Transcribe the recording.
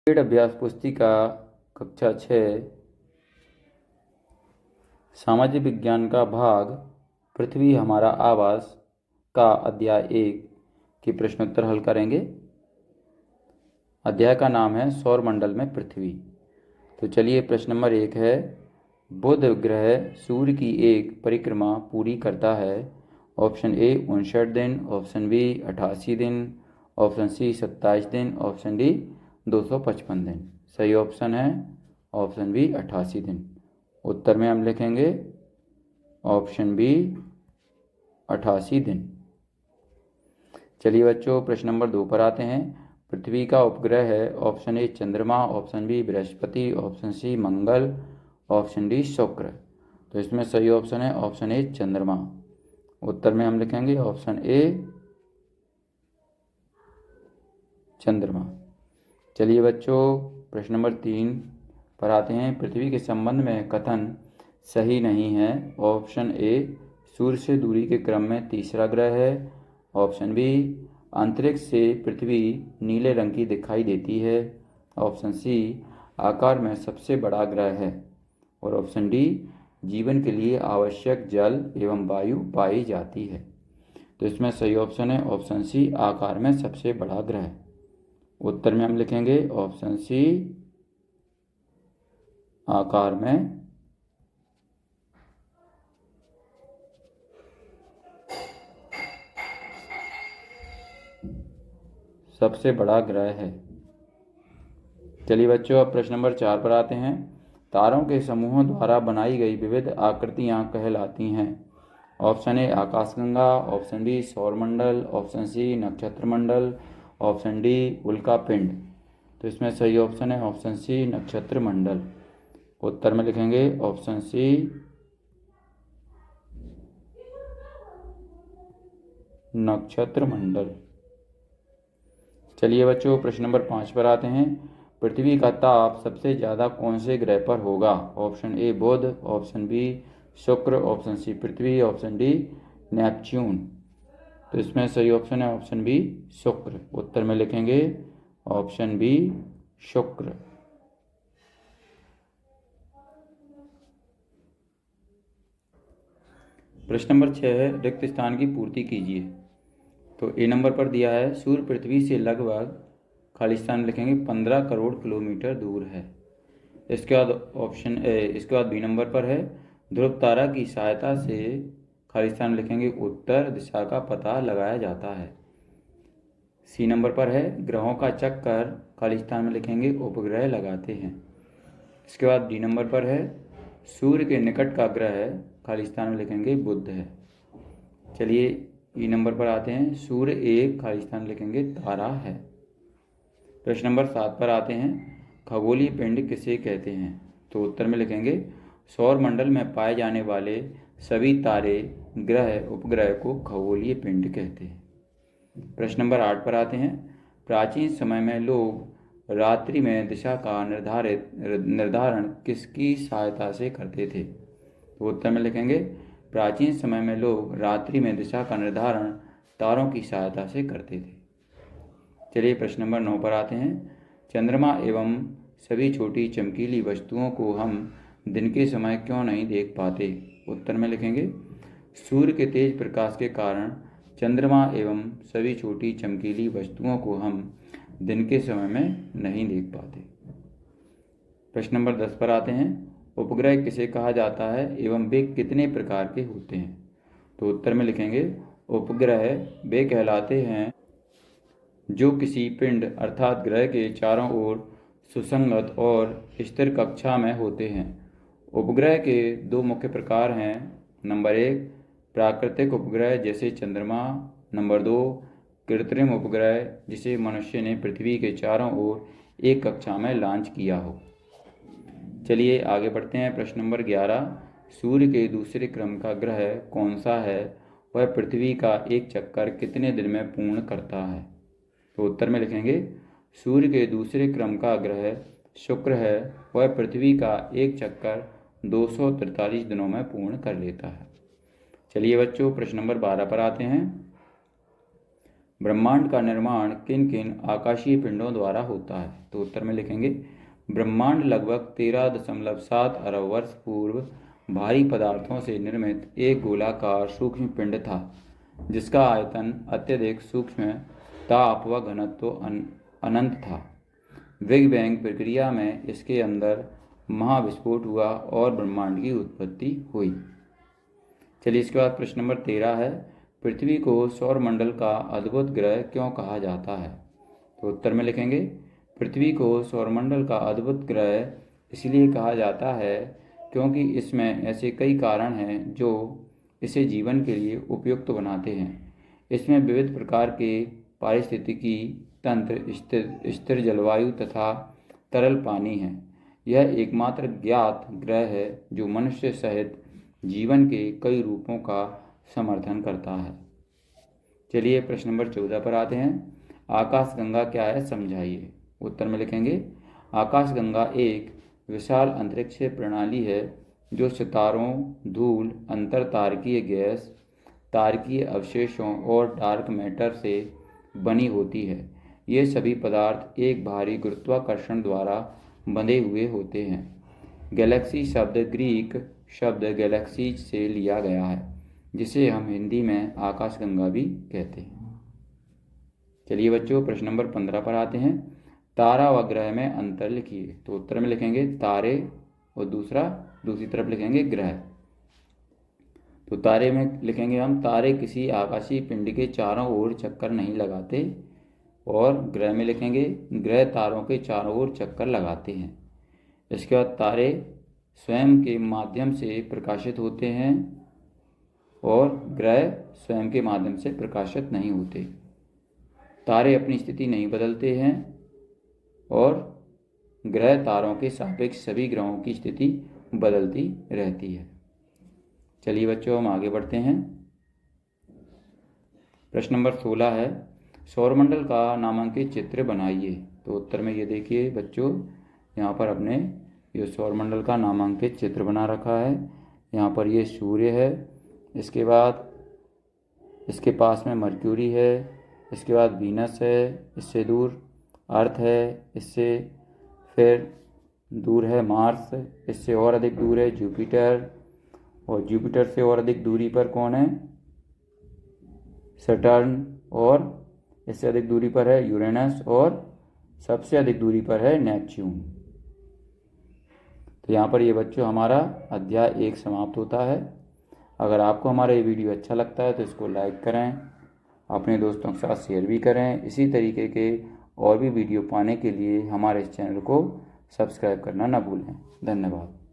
पेड़ अभ्यास पुस्तिका कक्षा 6 सामाजिक विज्ञान का भाग पृथ्वी हमारा आवास का अध्याय 1 के प्रश्नोत्तर हल करेंगे। अध्याय का नाम है सौरमंडल में पृथ्वी। तो चलिए, प्रश्न नंबर 1 है, बुध ग्रह सूर्य की एक परिक्रमा पूरी करता है। ऑप्शन ए 59 दिन, ऑप्शन बी 88 दिन, ऑप्शन सी 27 दिन, ऑप्शन डी 255 दिन। सही ऑप्शन है ऑप्शन बी 88 दिन। उत्तर में हम लिखेंगे ऑप्शन बी 88 दिन। चलिए बच्चों, प्रश्न नंबर 2 पर आते हैं। पृथ्वी का उपग्रह है। ऑप्शन ए चंद्रमा, ऑप्शन बी बृहस्पति, ऑप्शन सी मंगल, ऑप्शन डी शुक्र। तो इसमें सही ऑप्शन है ऑप्शन ए चंद्रमा। उत्तर में हम लिखेंगे ऑप्शन ए चंद्रमा। चलिए बच्चों, प्रश्न नंबर 3 पर आते हैं। पृथ्वी के संबंध में कथन सही नहीं है। ऑप्शन ए सूर्य से दूरी के क्रम में तीसरा ग्रह है, ऑप्शन बी अंतरिक्ष से पृथ्वी नीले रंग की दिखाई देती है, ऑप्शन सी आकार में सबसे बड़ा ग्रह है, और ऑप्शन डी जीवन के लिए आवश्यक जल एवं वायु पाई जाती है। तो इसमें सही ऑप्शन है ऑप्शन सी आकार में सबसे बड़ा ग्रह। उत्तर में हम लिखेंगे ऑप्शन सी आकार में सबसे बड़ा ग्रह है। चलिए बच्चों, अब प्रश्न नंबर 4 पर आते हैं। तारों के समूहों द्वारा बनाई गई विविध आकृतियां कहलाती हैं। ऑप्शन ए आकाशगंगा, ऑप्शन बी सौरमंडल, ऑप्शन सी नक्षत्रमंडल, ऑप्शन डी उल्कापिंड। तो इसमें सही ऑप्शन है ऑप्शन सी नक्षत्रमंडल। उत्तर में लिखेंगे ऑप्शन सी नक्षत्रमंडल। चलिए बच्चों, प्रश्न नंबर 5 पर आते हैं। पृथ्वी का ताप सबसे ज़्यादा कौन से ग्रह पर होगा? ऑप्शन ए बुध, ऑप्शन बी शुक्र, ऑप्शन सी पृथ्वी, ऑप्शन डी नेपच्यून। तो इसमें सही ऑप्शन है ऑप्शन बी शुक्र। उत्तर में लिखेंगे ऑप्शन बी शुक्र। प्रश्न नंबर 6 है, रिक्त स्थान की पूर्ति कीजिए। तो ए नंबर पर दिया है सूर्य पृथ्वी से लगभग, खाली स्थान लिखेंगे 15 करोड़ किलोमीटर दूर है। इसके बाद ऑप्शन ए, इसके बाद बी नंबर पर है ध्रुव तारा की सहायता से, खाली स्थान लिखेंगे उत्तर दिशा का पता लगाया जाता है। सी नंबर पर है ग्रहों का चक्कर, खाली स्थान में लिखेंगे उपग्रह लगाते हैं। इसके बाद डी नंबर पर है सूर्य के निकट का ग्रह, खाली स्थान में लिखेंगे बुध है। चलिए ई नंबर पर आते हैं, सूर्य एक, खाली स्थान लिखेंगे तारा है। प्रश्न नंबर 7 पर आते हैं, खगोलीय पिंड किसे कहते हैं? तो उत्तर में लिखेंगे सौरमंडल में पाए जाने वाले सभी तारे, ग्रह, उपग्रह को खगोलीय पिंड कहते हैं। प्रश्न नंबर 8 पर आते हैं, प्राचीन समय में लोग रात्रि में दिशा का निर्धारण किसकी सहायता से करते थे? तो उत्तर में लिखेंगे प्राचीन समय में लोग रात्रि में दिशा का निर्धारण तारों की सहायता से करते थे। चलिए प्रश्न नंबर 9 पर आते हैं, चंद्रमा एवं सभी छोटी चमकीली वस्तुओं को हम दिन के समय क्यों नहीं देख पाते? उत्तर में लिखेंगे सूर्य के तेज प्रकाश के कारण चंद्रमा एवं सभी छोटी चमकीली वस्तुओं को हम दिन के समय में नहीं देख पाते। प्रश्न नंबर 10 पर आते हैं, उपग्रह किसे कहा जाता है एवं वे कितने प्रकार के होते हैं? तो उत्तर में लिखेंगे उपग्रह वे कहलाते हैं जो किसी पिंड अर्थात ग्रह के चारों ओर सुसंगत और स्थिर कक्षा में होते हैं। उपग्रह के दो मुख्य प्रकार हैं। नंबर 1 प्राकृतिक उपग्रह जैसे चंद्रमा, नंबर 2 कृत्रिम उपग्रह जिसे मनुष्य ने पृथ्वी के चारों ओर एक कक्षा में लॉन्च किया हो। चलिए आगे बढ़ते हैं। प्रश्न नंबर 11, सूर्य के दूसरे क्रम का ग्रह कौन सा है? वह पृथ्वी का एक चक्कर कितने दिन में पूर्ण करता है? तो उत्तर में लिखेंगे सूर्य के दूसरे क्रम का ग्रह शुक्र है। वह पृथ्वी का एक चक्कर 243 दिनों में पूर्ण कर लेता है। चलिए बच्चों, प्रश्न नंबर 12 पर आते हैं। ब्रह्मांड का निर्माण किन किन आकाशीय पिंडों द्वारा होता है? तो उत्तर में लिखेंगे ब्रह्मांड लगभग 13.7 अरब वर्ष पूर्व भारी पदार्थों से निर्मित एक गोलाकार सूक्ष्म पिंड था, जिसका आयतन अत्यधिक सूक्ष्म ताप व घनत्व अनंत था। बिग बैंग प्रक्रिया में इसके अंदर महाविस्फोट हुआ और ब्रह्मांड की उत्पत्ति हुई। चलिए इसके बाद प्रश्न नंबर 13 है, पृथ्वी को सौरमंडल का अद्भुत ग्रह क्यों कहा जाता है? तो उत्तर में लिखेंगे पृथ्वी को सौरमंडल का अद्भुत ग्रह इसलिए कहा जाता है क्योंकि इसमें ऐसे कई कारण हैं जो इसे जीवन के लिए उपयुक्त बनाते हैं। इसमें विविध प्रकार के पारिस्थितिकी तंत्र, स्थिर जलवायु तथा तरल पानी है। यह एकमात्र ज्ञात ग्रह है जो मनुष्य सहित जीवन के कई रूपों का समर्थन करता है। चलिए प्रश्न नंबर 14 पर आते हैं, आकाशगंगा क्या है समझाइए। उत्तर में लिखेंगे आकाशगंगा एक विशाल अंतरिक्ष प्रणाली है जो सितारों, धूल, अंतरतारकीय गैस, तारकीय अवशेषों और डार्क मैटर से बनी होती है। ये सभी पदार्थ एक भारी गुरुत्वाकर्षण द्वारा बंधे हुए होते हैं। गैलेक्सी शब्द ग्रीक शब्द गैलेक्सीज से लिया गया है, जिसे हम हिंदी में आकाशगंगा भी कहते हैं। चलिए बच्चों प्रश्न नंबर 15 पर आते हैं, तारा व ग्रह में अंतर लिखिए। तो उत्तर में लिखेंगे तारे और दूसरी तरफ लिखेंगे ग्रह। तो तारे में लिखेंगे हम तारे किसी आकाशीय पिंड के चारों ओर चक्कर नहीं लगाते, और ग्रह में लिखेंगे ग्रह तारों के चारों ओर चक्कर लगाते हैं। इसके बाद तारे स्वयं के माध्यम से प्रकाशित होते हैं और ग्रह स्वयं के माध्यम से प्रकाशित नहीं होते। तारे अपनी स्थिति नहीं बदलते हैं और ग्रह तारों के सापेक्ष सभी ग्रहों की स्थिति बदलती रहती है। चलिए बच्चों हम आगे बढ़ते हैं। प्रश्न नंबर 16 है, सौरमंडल का नामांकित चित्र बनाइए। तो उत्तर में ये देखिए बच्चों, यहाँ पर अपने ये सौरमंडल का नामांकित चित्र बना रखा है। यहाँ पर ये सूर्य है, इसके बाद इसके पास में मर्क्यूरी है, इसके बाद वीनस है, इससे दूर अर्थ है, इससे फिर दूर है मार्स, इससे और अधिक दूर है जुपिटर, और जुपिटर से और अधिक दूरी पर कौन है? सैटर्न, और इससे अधिक दूरी पर है यूरेनस, और सबसे अधिक दूरी पर है नेपच्यून। तो यहाँ पर ये बच्चों हमारा अध्याय 1 समाप्त होता है। अगर आपको हमारा ये वीडियो अच्छा लगता है तो इसको लाइक करें, अपने दोस्तों के साथ शेयर भी करें। इसी तरीके के और भी वीडियो पाने के लिए हमारे इस चैनल को सब्सक्राइब करना ना भूलें। धन्यवाद।